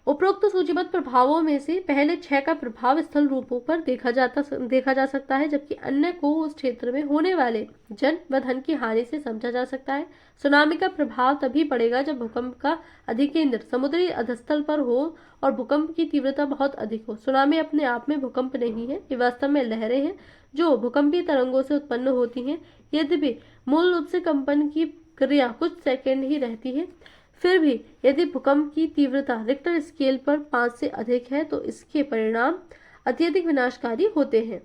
उपरोक्त सूचीबद्ध प्रभावों में से पहले 6 का प्रभाव स्थल रूपों पर देखा जा सकता है, जबकि अन्य को उस क्षेत्र में होने वाले जन व धन की हानि से समझा जा सकता है। सुनामी का प्रभाव तभी पड़ेगा जब भूकंप का अधिकेंद्र समुद्री अधस्थल पर हो और भूकंप की तीव्रता बहुत अधिक हो। सुनामी अपने आप में भूकंप नहीं है, ये वास्तव में लहरें हैं जो भूकंपीय तरंगों से उत्पन्न होती हैं। यद्यपि मूल रूप से कंपन की क्रिया कुछ सेकंड ही रहती है, फिर भी यदि भूकंप की तीव्रता रिक्टर स्केल पर 5 से अधिक है तो इसके परिणाम अत्यधिक विनाशकारी होते हैं।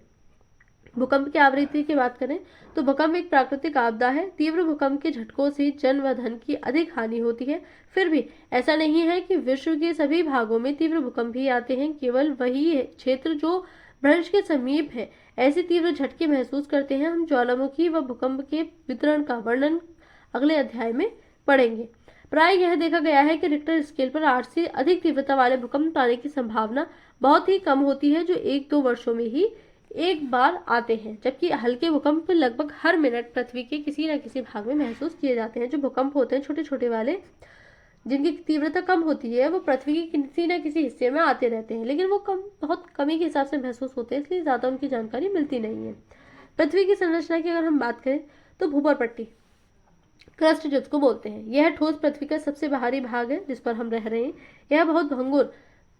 भूकंप की आवृत्ति की बात करें तो भूकंप एक प्राकृतिक आपदा है। तीव्र भूकंप के झटकों से जन व धन की अधिक हानि होती है। फिर भी ऐसा नहीं है कि विश्व के सभी भागों में तीव्र भूकंप ही आते हैं। केवल वही क्षेत्र जो भ्रंश के समीप है ऐसे तीव्र झटके महसूस करते हैं। हम ज्वालामुखी व भूकंप के वितरण का वर्णन अगले अध्याय में पढ़ेंगे। प्राय यह देखा गया है कि रिक्टर स्केल पर 8 से अधिक तीव्रता वाले भूकंप आने की संभावना बहुत ही कम होती है, जो 1-2 वर्षों में ही एक बार आते हैं, जबकि हल्के भूकंप लगभग हर मिनट पृथ्वी के किसी न किसी भाग में महसूस किए जाते हैं। जो भूकंप होते हैं छोटे छोटे वाले, जिनकी तीव्रता कम होती है, वो पृथ्वी के किसी न किसी हिस्से में आते रहते हैं, लेकिन वो बहुत कमी के हिसाब से महसूस होते हैं, इसलिए ज्यादा उनकी जानकारी मिलती नहीं है। पृथ्वी की संरचना की अगर हम बात करें तो भूपर पट्टी, क्रस्ट जिसको बोलते हैं, यह ठोस पृथ्वी का सबसे बाहरी भाग है जिस पर हम रह रहे हैं। यह बहुत भंगुर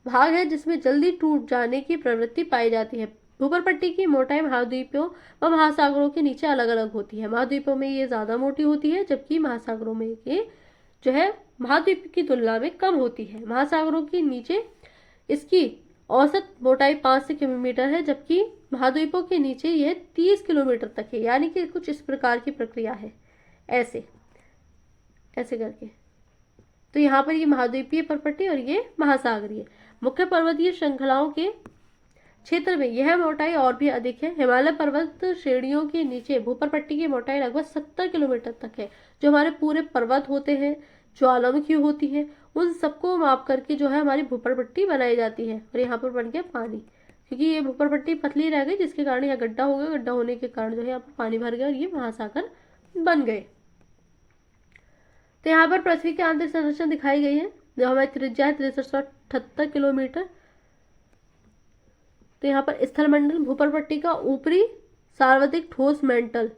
भाग है जिसमें जल्दी टूट जाने की प्रवृत्ति पाई जाती है। भूपर पट्टी की मोटाई महाद्वीपों व महासागरों के नीचे अलग अलग होती है। महाद्वीपों में ये ज्यादा मोटी होती है, जबकि महासागरों में ये जो है महाद्वीप की तुलना में कम होती है। महासागरों के नीचे इसकी औसत मोटाई 5 से किलोमीटर है, जबकि महाद्वीपों के नीचे यह 30 किलोमीटर तक है, यानी कि कुछ इस प्रकार की प्रक्रिया है, ऐसे करके। तो यहाँ पर ये महाद्वीपीय परपट्टी और ये महासागरीय। मुख्य पर्वतीय श्रृंखलाओं के क्षेत्र में यह मोटाई और भी अधिक है। हिमालय पर्वत श्रेणियों के नीचे भूपर पट्टी की मोटाई लगभग 70 किलोमीटर तक है। जो हमारे पूरे पर्वत होते हैं, ज्वालामुखी होती है, उन सबको माप करके जो है हमारी भूपर पट्टी बनाई जाती है। और यहाँ पर बन गया पानी, क्योंकि ये भूपर पट्टी पतली रह गई, जिसके कारण यहाँ गड्ढा हो गया। गड्ढा होने के कारण जो है यहाँ पर पानी भर गया और ये महासागर बन गए। तो यहाँ पर पृथ्वी की आंतरिक संरचना दिखाई गई है, जो हमारी त्रिज्या है 6378 किलोमीटर। तो यहाँ पर स्थल मंडल, भूपर पट्टी का ऊपरी सार्वत्रिक ठोस मेंटल,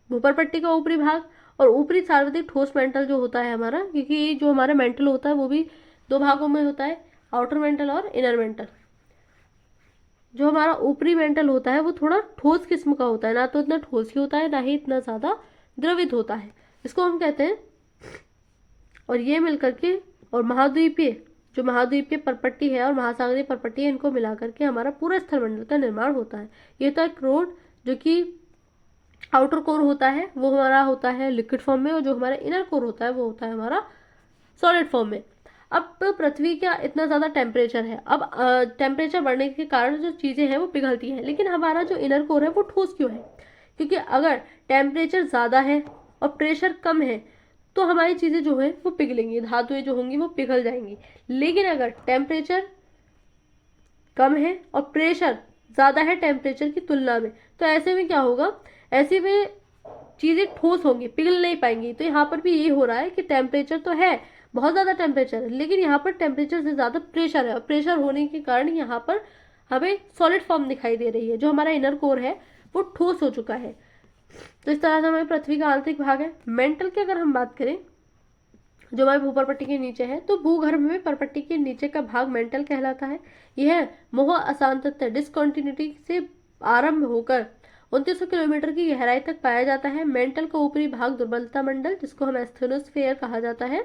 भूपर पट्टी का ऊपरी भाग और ऊपरी सार्वत्रिक ठोस मेंटल जो होता है हमारा, क्योंकि जो हमारा मेंटल होता है वो भी 2 भागों में होता है, आउटर मेंटल और इनर मेंटल। जो हमारा ऊपरी मेंटल होता है वो थोड़ा ठोस किस्म का होता है, ना तो इतना ठोस ही होता है, ना ही इतना ज्यादा द्रवित होता है, इसको हम कहते हैं। और ये मिलकर के और महाद्वीपीय परपट्टी है और महासागरीय परपट्टी है, इनको मिलाकर के हमारा पूरा स्थल मंडल का निर्माण होता है। ये तो एक कोर, जो कि आउटर कोर होता है, वो हमारा होता है लिक्विड फॉर्म में, और जो हमारा इनर कोर होता है वो होता है हमारा सॉलिड फॉर्म में। अब पृथ्वी का इतना ज्यादा टेम्परेचर है, अब टेम्परेचर बढ़ने के कारण जो चीजें हैं वो पिघलती हैं, लेकिन हमारा जो इनर कोर है वो ठोस क्यों है? क्योंकि अगर टेम्परेचर ज्यादा है और प्रेशर कम है तो हमारी चीजें जो है वो पिघलेंगी, धातुएं जो होंगी वो पिघल जाएंगी। लेकिन अगर टेम्परेचर कम है और प्रेशर ज्यादा है टेम्परेचर की तुलना में, तो ऐसे में क्या होगा? ऐसे में चीजें ठोस होंगी, पिघल नहीं पाएंगी। तो यहाँ पर भी ये हो रहा है कि टेम्परेचर तो है, बहुत ज्यादा टेम्परेचर है, लेकिन यहाँ पर टेम्परेचर से ज्यादा प्रेशर है, और प्रेशर होने के कारण यहाँ पर हमें सॉलिड फॉर्म दिखाई दे रही है। जो हमारा इनर कोर है वो ठोस हो चुका है। तो इस तरह से हमारे पृथ्वी का आंतरिक भाग है। मेंटल की अगर हम बात करें, जो हमारे भूपर पट्टी के नीचे है, तो भूगर्भ में परपट्टी के नीचे का भाग मेंटल कहलाता है। यह मोह अशांतता डिसकंटिन्यूटी से आरंभ होकर 2900 किलोमीटर की गहराई तक पाया जाता है। मेंटल का ऊपरी भाग दुर्बलता मंडल, जिसको हम एस्थेनोस्फेयर कहा जाता है।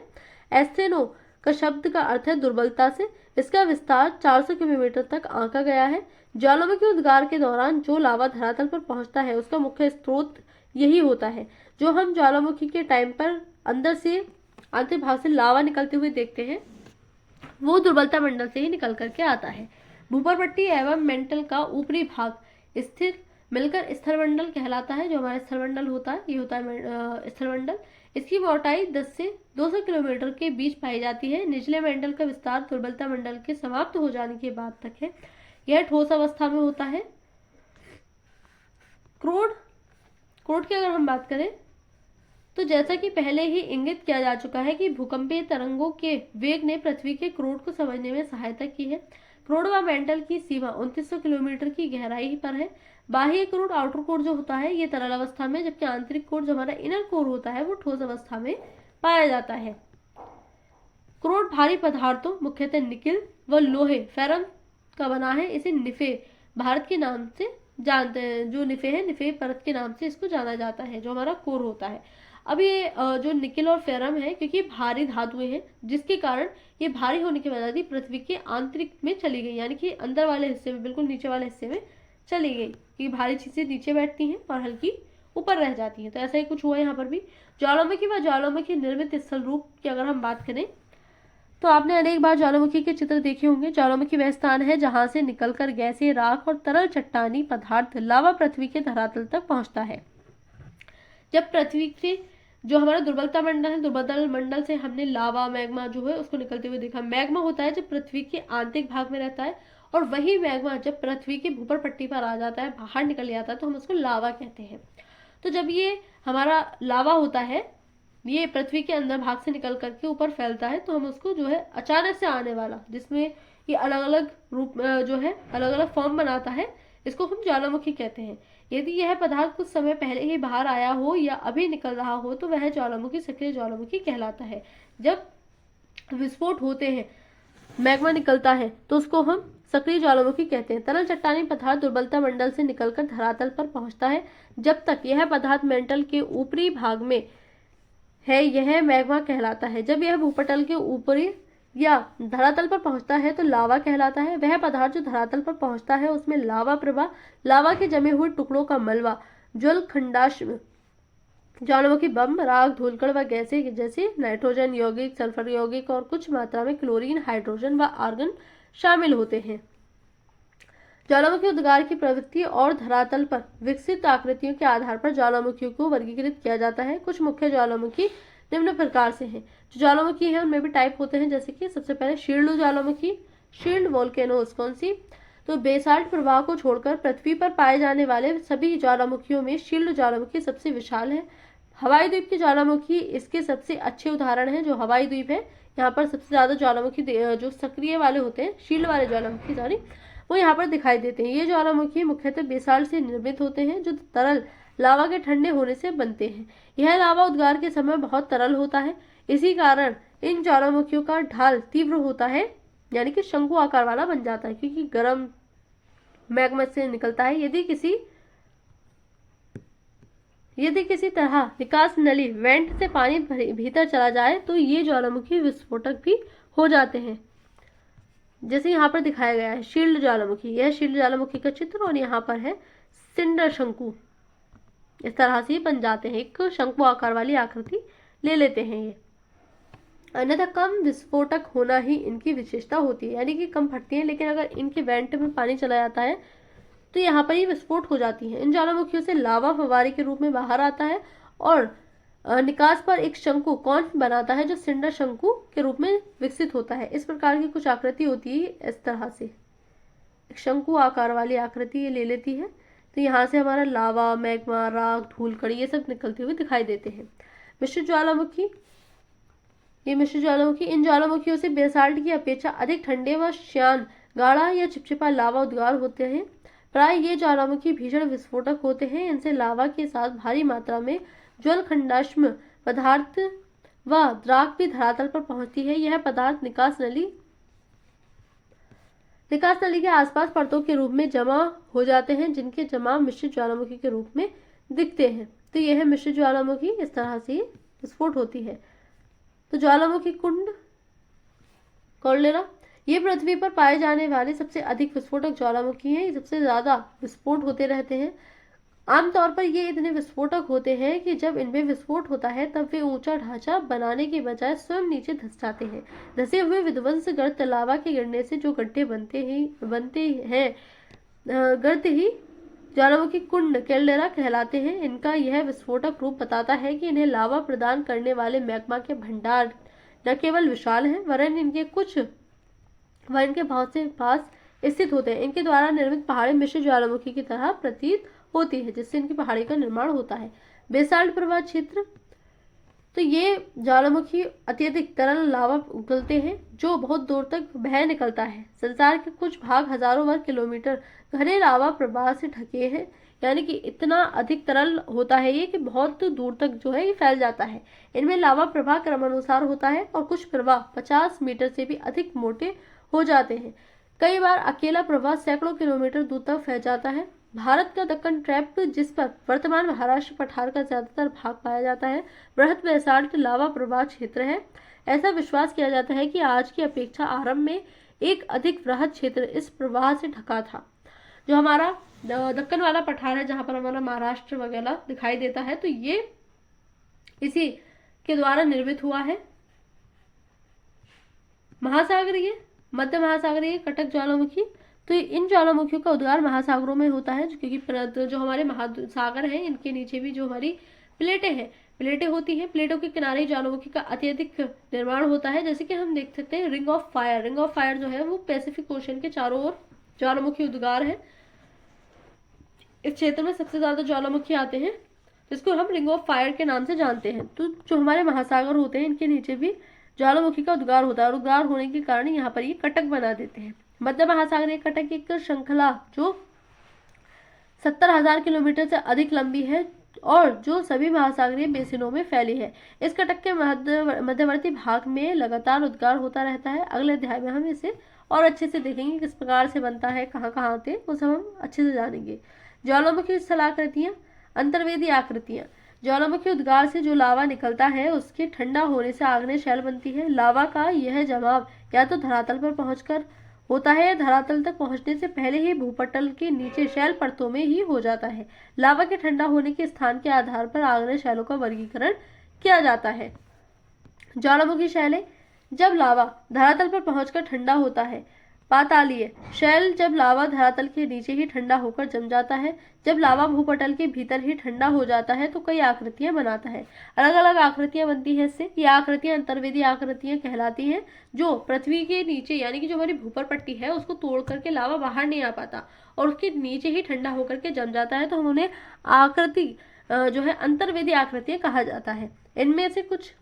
एस्थेनो का शब्द का अर्थ है दुर्बलता से। इसका विस्तार 400 किलोमीटर तक आंका गया है। ज्वालामुखी उद्गार के दौरान जो लावा धरातल पर पहुंचता है उसका मुख्य स्रोत यही होता है। जो हम ज्वालामुखी के टाइम पर अंदर से आंतरिक भाग से लावा निकलते हुए देखते हैं, वो दुर्बलता मंडल से ही निकल करके आता है। भूपर पट्टी एवं मेंटल का ऊपरी भाग स्थिर मिलकर स्थलमंडल कहलाता है। जो हमारा स्थलमंडल होता है ये होता है स्थलमंडल। इसकी मोटाई 10 से 200 किलोमीटर के बीच पाई जाती है। निचले मंडल का विस्तार दुर्बलता मंडल के समाप्त हो जाने के बाद तक है। यह ठोस अवस्था में होता है। क्रोड की अगर हम बात करें तो जैसा कि पहले ही इंगित किया जा चुका है कि भूकंपीय तरंगों के वेग ने पृथ्वी के क्रोड को समझने में सहायता की है। क्रोड व मेंटल की सीमा 2900 किलोमीटर की गहराई पर है। बाह्य क्रोड आउटर कोर जो होता है ये तरल अवस्था में, जबकि आंतरिक कोर जो हमारा इनर कोर होता है वो ठोस अवस्था में पाया जाता है। क्रोड भारी पदार्थों मुख्यतः निकिल व लोहे फेरम का बना है। इसे निफे भारत के नाम से जानते हैं। जो निफे है, निफे परत के नाम से इसको जाना जाता है, जो हमारा कोर होता है। अब ये जो निकिल और फेरम है, क्योंकि भारी धातुएं हैं जिसके कारण ये भारी होने की वजह से पृथ्वी के आंतरिक में चली गई, यानी कि अंदर वाले हिस्से में, बिल्कुल नीचे वाले हिस्से में चली गई। कि भारी चीजें नीचे बैठती हैं और हल्की ऊपर रह जाती हैं। तो ऐसा ही कुछ हुआ यहाँ पर भी। ज्वालामुखी व ज्वालामुखी निर्मित स्थल रूप की अगर हम बात करें तो आपने अनेक बार ज्वालामुखी के चित्र देखे होंगे। ज्वालामुखी वह स्थान है जहां से निकलकर गैसीय राख और तरल चट्टानी पदार्थ लावा पृथ्वी के धरातल तक पहुंचता है। जब पृथ्वी के जो हमारा दुर्बलता मंडल है, दुर्बलता मंडल से हमने लावा मैग्मा जो है उसको निकलते हुए देखा। मैग्मा होता है जब पृथ्वी के आंतरिक भाग में रहता है, और वही मैग्मा जब पृथ्वी की भूपर पट्टी पर आ जाता है, बाहर निकल जाता है, तो हम उसको लावा कहते हैं। तो जब ये हमारा लावा होता है, ये पृथ्वी के अंदर भाग से निकल करके ऊपर फैलता है, तो हम उसको जो है अचानक से आने वाला, जिसमें ये अलग अलग रूप जो है अलग अलग फॉर्म बनाता है, इसको हम ज्वालामुखी कहते हैं। यदि यह पदार्थ कुछ समय पहले ही बाहर आया हो या अभी निकल रहा हो तो वह ज्वालामुखी सक्रिय ज्वालामुखी कहलाता है। जब विस्फोट होते हैं, मैग्मा निकलता है, तो उसको हम सक्रिय ज्वालामुखी कहते हैं। तरल चट्टानी पदार्थ दुर्बलता मंडल से निकलकर धरातल पर पहुंचता है। जब तक यह पदार्थ मेंटल के ऊपरी भाग में है, यह मैग्मा कहलाता है। जब यह भूपटल के ऊपरी या धरातल पर पहुंचता है तो लावा कहलाता है। वह पदार्थ जो धरातल पर पहुंचता है उसमें लावा प्रवाह, लावा के जमे हुए टुकड़ों का मलबा, जल खंडाश्म, ज्वालामुखी बम, राख, धूलकण व गैसें जैसे नाइट्रोजन यौगिक, सल्फर यौगिक और कुछ मात्रा में क्लोरीन, हाइड्रोजन व आर्गन शामिल होते हैं। ज्वालामुखी उद्गार की प्रवृत्ति और धरातल पर विकसित आकृतियों के आधार पर ज्वालामुखियों को वर्गीकृत किया जाता है। कुछ मुख्य ज्वालामुखी निम्न प्रकार से हैं। जो ज्वालामुखी है उनमें भी टाइप होते हैं, जैसे कि सबसे पहले शील्ड ज्वालामुखी, शील्ड वोल्केनोस कौन सी, तो बेसाल्ट प्रवाह को छोड़कर पृथ्वी पर पाए जाने वाले सभी ज्वालामुखियों में शील्ड ज्वालामुखी सबसे विशाल है। हवाई द्वीप की ज्वालामुखी इसके सबसे अच्छे उदाहरण है। जो हवाई द्वीप है यहाँ पर सबसे ज्यादा ज्वालामुखी जो सक्रिय वाले होते हैं, शील्ड वाले ज्वालामुखी सॉरी, वो यहाँ पर दिखाई देते हैं। ये ज्वालामुखी मुख्यतः बेसाल्ट से निर्मित होते हैं जो तरल लावा के ठंडे होने से बनते हैं। यह लावा उद्गार के समय बहुत तरल होता है, इसी कारण इन ज्वालामुखियों का ढाल तीव्र होता है, यानी कि शंकु आकार वाला बन जाता है, क्योंकि गर्म मैग्मा से निकलता है। यदि किसी तरह निकास नली वेंट से पानी भीतर चला जाए तो ये ज्वालामुखी विस्फोटक भी हो जाते हैं, जैसे यहाँ पर दिखाया गया है शील्ड ज्वालामुखी। यह शील्ड ज्वालामुखी का चित्र, और यहाँ पर है सिंडर शंकु। इस तरह से बन जाते हैं, एक शंकु आकार वाली आकृति ले लेते हैं ये। अन्यथा कम विस्फोटक होना ही इनकी विशेषता होती है, यानी कि कम फटती है, लेकिन अगर इनके वेंट में पानी चला जाता है तो यहाँ पर ये विस्फोट हो जाती है। इन ज्वालामुखियों से लावा फवारे के रूप में बाहर आता है और निकास पर एक शंकु कौन बनाता है जो सिंडर शंकु के रूप में विकसित होता है। इस प्रकार की कुछ आकृति होती है, इस तरह से एक शंकु आकार वाली आकृति ये ले लेती है। तो यहाँ से हमारा लावा, मैग्मा, राख, धूलकड़ी ये सब निकलते हुए दिखाई देते हैं। मिश्रित ज्वालामुखी, ये मिश्रित ज्वालामुखी इन ज्वालामुखियों से बेसाल्ट की अपेक्षा अधिक ठंडे व श्यान, गाढ़ा या चिपचिपा लावा उद्गार होते हैं। प्राय ये ज्वालामुखी भीषण विस्फोटक होते हैं। इनसे लावा के साथ भारी मात्रा में ज्वल खंडाश्म पदार्थ व द्राक भी धरातल पर पहुंचती है। यह पदार्थ निकास नली के आसपास परतों के रूप में जमा हो जाते हैं, जिनके जमाव मिश्रित ज्वालामुखी के रूप में दिखते हैं। तो यह मिश्रित ज्वालामुखी इस तरह से विस्फोट होती है। तो ज्वालामुखी कुंड, कॉलेरा, ये पृथ्वी पर पाए जाने वाले सबसे अधिक विस्फोटक ज्वालामुखी हैं। सबसे ज्यादा विस्फोट होते रहते हैं। आमतौर पर ये इतने विस्फोटक होते हैं कि जब इनमें विस्फोट होता है तब वे ऊंचा ढांचा बनाने के बजाय स्वयं नीचे धंस जाते हैं। धंसे हुए विध्वंस गर्त लावा के गिरने से जो गड्ढे बनते हैं, गर्त ही ज्वालामुखी कुंड कैल्डेरा कहलाते हैं। इनका यह विस्फोटक रूप बताता है कि इन्हें लावा प्रदान करने वाले मैग्मा के भंडार न केवल विशाल हैं, वरन इनके बहुत से पास स्थित होते हैं। इनके द्वारा निर्मित पहाड़ी मिश्र ज्वालामुखी की तरह प्रतीत होती है, जिससे इनकी पहाड़ी का निर्माण होता है। बेसाल्ट प्रवाह क्षेत्र, तो ये ज्वालामुखी अत्यधिक तरल लावा उगलते हैं जो बहुत दूर तक बह निकलता है। संसार के कुछ भाग हजारों वर्ग किलोमीटर घने लावा प्रवाह से ढके हैं, यानी कि इतना अधिक तरल होता है ये कि बहुत दूर तक जो है ये फैल जाता है। इनमें लावा प्रवाह क्रमानुसार होता है और कुछ प्रवाह 50 मीटर से भी अधिक मोटे हो जाते हैं। कई बार अकेला प्रवाह सैकड़ों किलोमीटर दूर तक फैल जाता है। भारत का दक्कन ट्रैप, जिस पर वर्तमान महाराष्ट्र पठार का ज्यादातर भाग पाया जाता है, बृहद बेसाल्ट लावा प्रवाह क्षेत्र है। ऐसा विश्वास किया जाता है कि आज की अपेक्षा आरंभ में एक अधिक बृहद क्षेत्र इस प्रवाह से ढका था। जो हमारा दक्कन वाला पठार है, जहां पर हमारा महाराष्ट्र वगैरह दिखाई देता है, तो ये इसी के द्वारा निर्मित हुआ है। महासागरीय, मध्य महासागरीय कटक ज्वालामुखी, तो इन ज्वालामुखियों का उद्गार महासागरों में होता है, क्योंकि जो हमारे महासागर हैं इनके नीचे भी जो हमारी प्लेटें होती हैं, प्लेटों के किनारे ज्वालामुखी का अत्यधिक निर्माण होता है। जैसे कि हम देख सकते हैं रिंग ऑफ फायर जो है वो पैसिफिक ओशन के चारों ओर ज्वालामुखी उद्गार है। इस क्षेत्र में सबसे ज्यादा ज्वालामुखी आते हैं, जिसको हम रिंग ऑफ फायर के नाम से जानते हैं। तो जो हमारे महासागर होते हैं इनके नीचे भी ज्वालामुखी का उद्गार होता है, और उद्गार होने के कारण यहाँ पर ये कटक बना देते हैं। मध्य महासागरीय कटक एक श्रृंखला जो 70,000 किलोमीटर से अधिक लंबी है और जो सभी महासागरीय बेसिनों में फैली है। इस कटक के मध्यवर्ती भाग में लगातार उद्गार होता रहता है। अगले अध्याय में हम इसे और अच्छे से देखेंगे, किस प्रकार से बनता है, कहाँ कहाँ आते हैं, वो सब हम अच्छे से जानेंगे। ज्वालामुखी स्थलाकृतियां, अंतर्वेदी आकृतियां। ज्वालामुखी उद्गार से जो लावा निकलता है उसके ठंडा होने से आग्नेय शैल बनती है। लावा का यह जमाव या तो धरातल पर पहुंचकर होता है या धरातल तक पहुंचने से पहले ही भूपटल के नीचे शैल परतों में ही हो जाता है। लावा के ठंडा होने के स्थान के आधार पर आग्नेय शैलों का वर्गीकरण किया जाता है। ज्वालामुखी शैलें, जब लावा धरातल पर पहुंचकर ठंडा होता है। पातालीय शैल, जब लावा धरातल के नीचे ही ठंडा होकर जम जाता है। जब लावा भूपटल के भीतर ही ठंडा हो जाता है तो कई आकृतियां बनाता है, अलग अलग आकृतियां बनती है इससे। ये आकृतियां अंतर्वेदी आकृतियां कहलाती हैं, जो पृथ्वी के नीचे यानी कि जो हमारी भूपर पट्टी है उसको तोड़ करके लावा बाहर नहीं आ पाता और उसके नीचे ही ठंडा होकर के जम जाता है, तो हम उन्हें आकृति जो है अंतर्वेदी आकृतियां कहा जाता है। इनमें से कुछ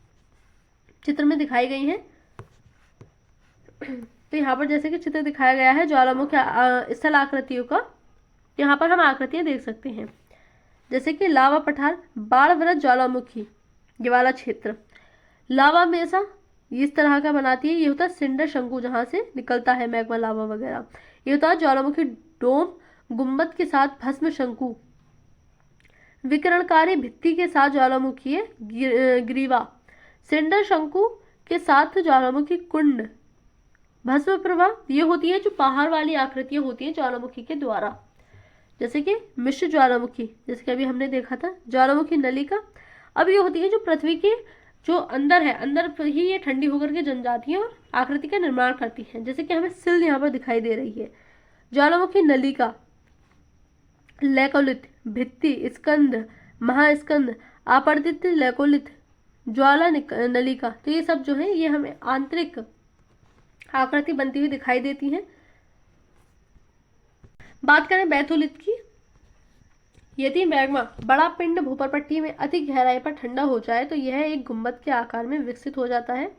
चित्र में दिखाई गई हैं। तो यहाँ पर जैसे कि चित्र दिखाया गया है ज्वालामुखी स्थल आकृतियों का, यहाँ पर हम आकृतियां देख सकते हैं, जैसे कि लावा पठार, बाढ़ व्रत ज्वालामुखी, ये वाला क्षेत्र। लावा मेसा इस तरह का बनाती है, ये होता है सिंडर शंकु, जहां से निकलता है मैग्मा लावा वगैरह। ये होता है ज्वालामुखी डोम, गुम्बद के साथ भस्म शंकु, विकिरणकारी भित्ति के साथ ज्वालामुखी ग्रीवा, सिंडर शंकु के साथ ज्वालामुखी कुंड, भस्म प्रवाह, ये होती है जो पहाड़ वाली आकृतियां होती हैं ज्वालामुखी के द्वारा, जैसे कि मिश्र ज्वालामुखी, जैसे कि अभी हमने देखा था, ज्वालामुखी नलिका। अब ये होती है जो पृथ्वी के जो अंदर है, अंदर ही ये ठंडी होकर के जम जाती है और आकृति का निर्माण करती है, जैसे कि हमें सिल यहाँ पर दिखाई दे रही है। ज्वालामुखी नलिका, लैकोलिथ, भित्ति, स्कंद, महास्कंद, आपर्दित लैकोलिथ, ज्वाला नलिका, तो ये सब जो है ये हमें आंतरिक आकृति बनती हुई दिखाई देती हैं। बात करें बैथोलिथ की, यदि मैग्मा बड़ा पिंड भूपरपट्टी में अधिक गहराई पर ठंडा हो जाए तो यह एक गुंबद के आकार में विकसित हो जाता है।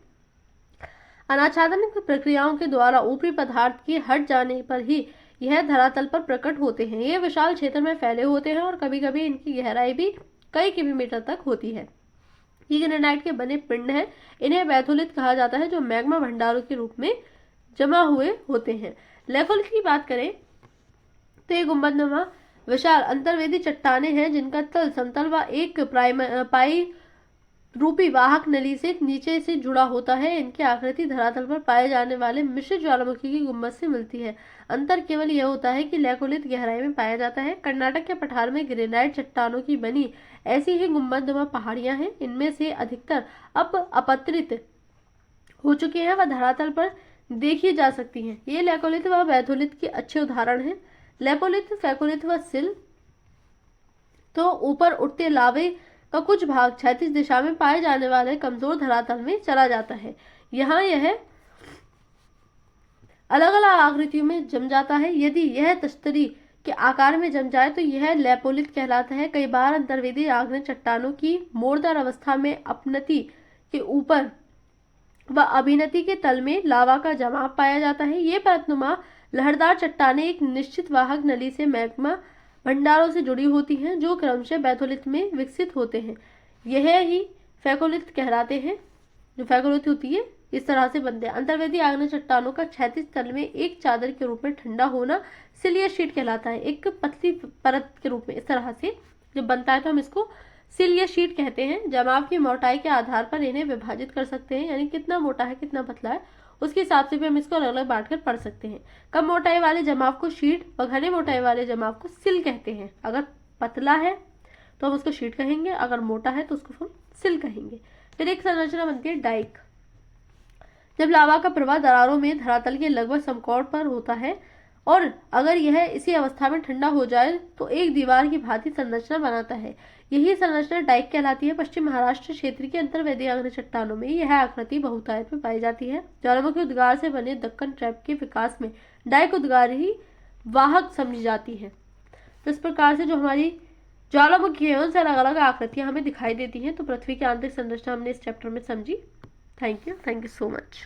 अनाच्छादन प्रक्रियाओं के द्वारा ऊपरी पदार्थ के हट जाने पर ही यह धरातल पर प्रकट होते हैं। ये विशाल क्षेत्र में फैले होते हैं और कभी कभी इनकी गहराई भी कई किलोमीटर तक होती है। ये ग्रेनाइट के बने पिंड हैं, इन्हें बैथोलिथ कहा जाता है, जो मैग्मा भंडारों के रूप में जमा हुए होते हैं। लैकोलिथ की बात करें तो ये गुंबदनुमा विशाल अंतर्वेदी चट्टाने हैं, जिनका तल समतल व एक पाई रूपी वाहक नली से नीचे से जुड़ा होता है। इनकी आकृति धरातल पर पाए जाने वाले मिश्र ज्वालामुखी की गुंबद से मिलती है। अंतर केवल यह होता है कि लैकोलिथ गहराई में पाया जाता है। कर्नाटक के पठार में ग्रेनाइट चट्टानों की बनी ऐसी ही गुंबदनुमा पहाड़ियां हैं। इनमें से अधिकतर अब अपत्रित हो चुके हैं व धरातल पर देखी जा सकती हैं। ये लैकोलिथ व बैथोलिथ के अच्छे उदाहरण हैं। लैकोलिथ, फैकोलिथ व सिल तो ऊपर उठते लावे का कुछ भाग क्षैतिज दिशा में पाए जाने वाले कमजोर धरातल में चला जाता है। यहाँ यह अलग अलग आकृतियों में जम जाता है। यदि यह तश्तरी के आकार में जम जाए तो यह लेपोलिथ कहलाता है। कई बार अंतर्वेदी आग्नेय चट्टानों की मोड़दार अवस्था में अपनति के ऊपर व अभिनति के तल में लावा का जमाव पाया जाता है। ये परतनुमा लहरदार चट्टानें एक निश्चित वाहक नली से मैग्मा भंडारों से जुड़ी होती हैं, जो क्रमशः बैथोलिथ में विकसित होते हैं। यह ही फैकोलिथ कहलाते हैं। जो फैकोलिथ होती है इस तरह से बनते हैं। अंतर्वेदी आग्नेय चट्टानों का क्षैतिज तल में एक चादर के रूप में ठंडा होना सिलियर शीट कहलाता है। एक पतली परत के रूप में इस तरह से जब बनता है तो हम इसको सिलियर शीट कहते हैं। जमाव की मोटाई के आधार पर इन्हें विभाजित कर सकते हैं, यानी कितना मोटा है कितना पतला है उसके हिसाब से भी हम इसको अलग अलग बांट कर पढ़ सकते हैं। कम मोटाई वाले जमाव को शीट व घने मोटाई वाले जमाव को सिल कहते हैं। अगर पतला है तो हम उसको शीट कहेंगे, अगर मोटा है तो उसको हम सिल कहेंगे। फिर एक संरचना बनती है डाइक। जब लावा का प्रवाह दरारों में धरातल के लगभग समकोण पर होता है और अगर यह इसी अवस्था में ठंडा हो जाए तो एक दीवार की भांति संरचना बनाता है। यही संरचना डाइक कहलाती है। पश्चिम महाराष्ट्र क्षेत्र के अंतर्वेदी आग्नेय चट्टानों में यह आकृति बहुतायत में पाई जाती है। ज्वालामुखी उद्गार से बने दक्कन ट्रैप के विकास में डाइक उद्गार ही वाहक समझी जाती है। तो इस प्रकार से जो हमारी ज्वालामुखी है उनसे अलग अलग आकृतियां हमें दिखाई देती हैं। तो पृथ्वी की आंतरिक संरचना हमने इस चैप्टर में समझी। Thank you so much.